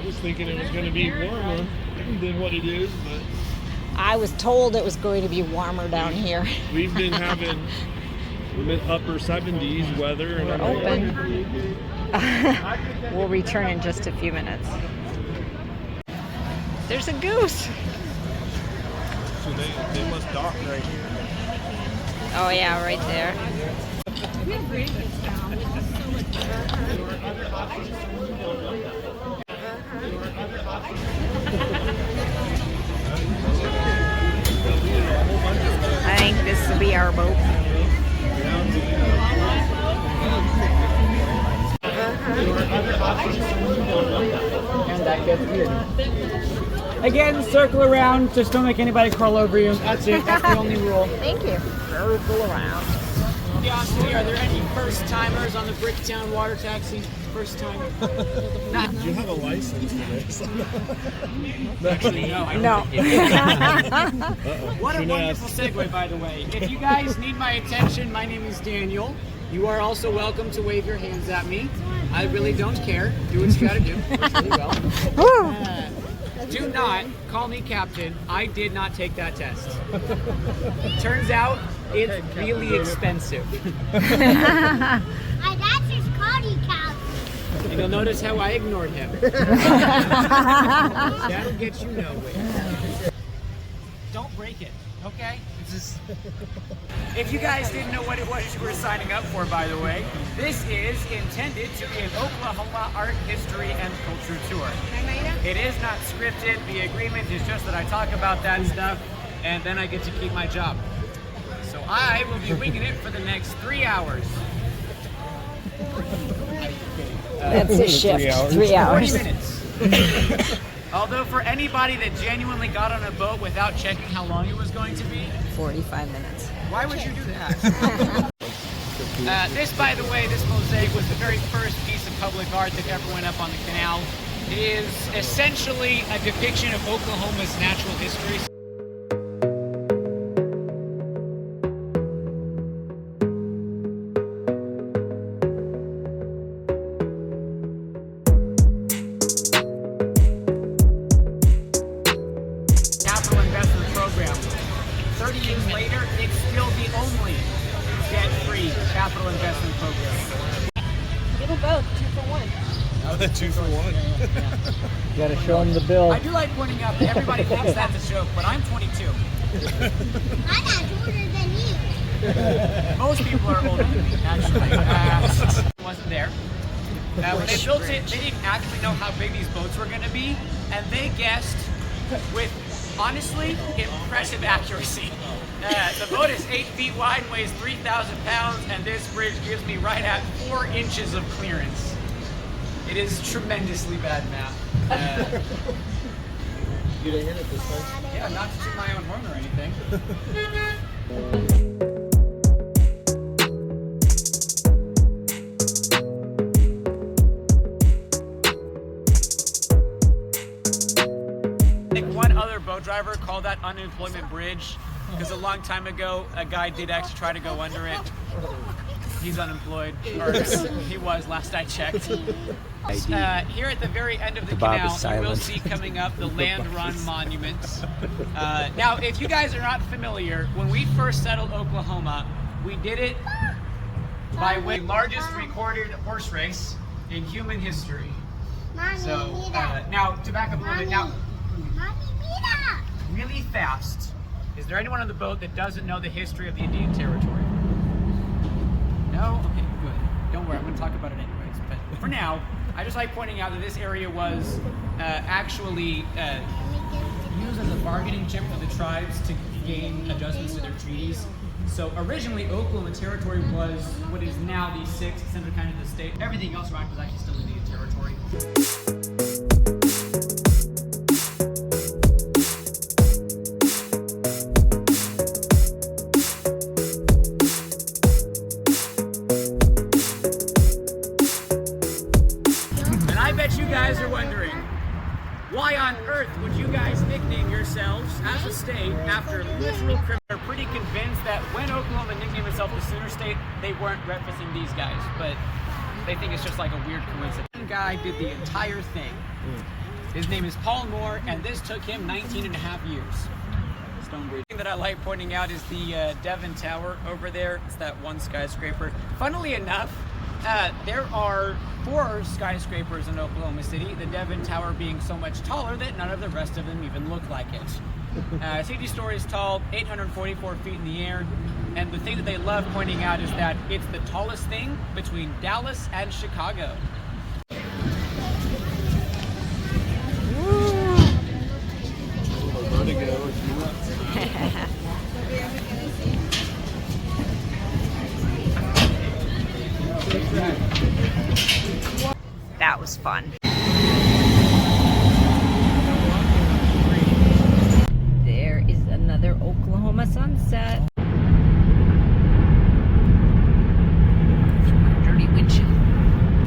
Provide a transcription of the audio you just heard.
was thinking it was going to be warmer than what it is, but I was told it was going to be warmer down here. We've been having upper 70s weather. And We're open. We'll return in just a few minutes. There's a goose. So they must dock right here. Oh yeah, right there. I think this will be our boat. And that gets weird. Again, circle around. Just don't make anybody crawl over you. That's it. That's the only rule. Thank you. Circle around. Curiosity, are there any first timers on the Bricktown water taxi? First time? Do you have a license for this? Actually, no. I don't think it- What a wonderful segue, by the way. If you guys need my attention, my name is Daniel. You are also welcome to wave your hands at me. I really don't care. Do what you gotta do. Works really well. Do not call me captain. I did not take that test. Turns out it's really expensive. That's just called you captain. And you'll notice how I ignored him. That'll get you nowhere. Don't break it, okay? If you guys didn't know what it was you were signing up for, by the way, this is intended to be an Oklahoma art history and culture tour. It is not scripted. The agreement is just that I talk about that stuff and then I get to keep my job. So I will be winging it for the next 3 hours. That's a shift. 3 hours. 40 minutes. Although for anybody that genuinely got on a boat without checking how long it was going to be, 45 minutes. why would you do that? This, by the way, this mosaic was the very first piece of public art that ever went up on the canal. It is essentially a depiction of Oklahoma's natural history. Capital investment program. 30 years later, it's still the only debt-free capital investment program. Give them both, 2 for 1. Oh, the 2 for 1. You gotta show them the bill. I do like pointing out that everybody thinks that's a joke, but I'm 22. I'm not older than you. Most people are older than me, actually. Wasn't there. When they built it, they didn't actually know how big these boats were going to be, and they guessed with, honestly, impressive accuracy. The boat is 8 feet wide, weighs 3,000 pounds, and this bridge gives me right at 4 inches of clearance. It is tremendously bad math. You didn't hit it this time? Yeah, not to toot my own horn or anything. I think one other boat driver called that unemployment bridge because a long time ago a guy did actually try to go under it. He's unemployed, or he was last I checked. Here at the very end of the canal, you will see coming up the Land Run Monument. Now, if you guys are not familiar, when we first settled Oklahoma, we did it by way of the largest recorded horse race in human history. Mommy, So, Mira. now, to back up a little bit, now, Mommy, Mira. really fast, is there anyone on the boat that doesn't know the history of the Indian Territory? No? Okay, good. Don't worry, I'm going to talk about it anyways. But for now, I just like pointing out that this area was actually used as a bargaining chip for the tribes to gain adjustments to their treaties. So originally, Oklahoma Territory was what is now the 6th center kind of the state. Everything else around was actually still Indian Territory. And I bet you guys are wondering, why on earth would you guys nickname yourselves as a state after literal criminals? They're pretty convinced that when Oklahoma nicknamed itself the Sooner State, they weren't referencing these guys, but they think it's just like a weird coincidence. One guy did the entire thing. His name is Paul Moore, and this took him 19 and a half years. Stone Bridge. The thing that I like pointing out is the Devon Tower over there. It's that one skyscraper. Funnily enough, there are 4 skyscrapers in Oklahoma City, the Devon Tower being so much taller that none of the rest of them even look like it. 60 stories tall, 844 feet in the air, and the thing that they love pointing out is that it's the tallest thing between Dallas and Chicago. That was fun.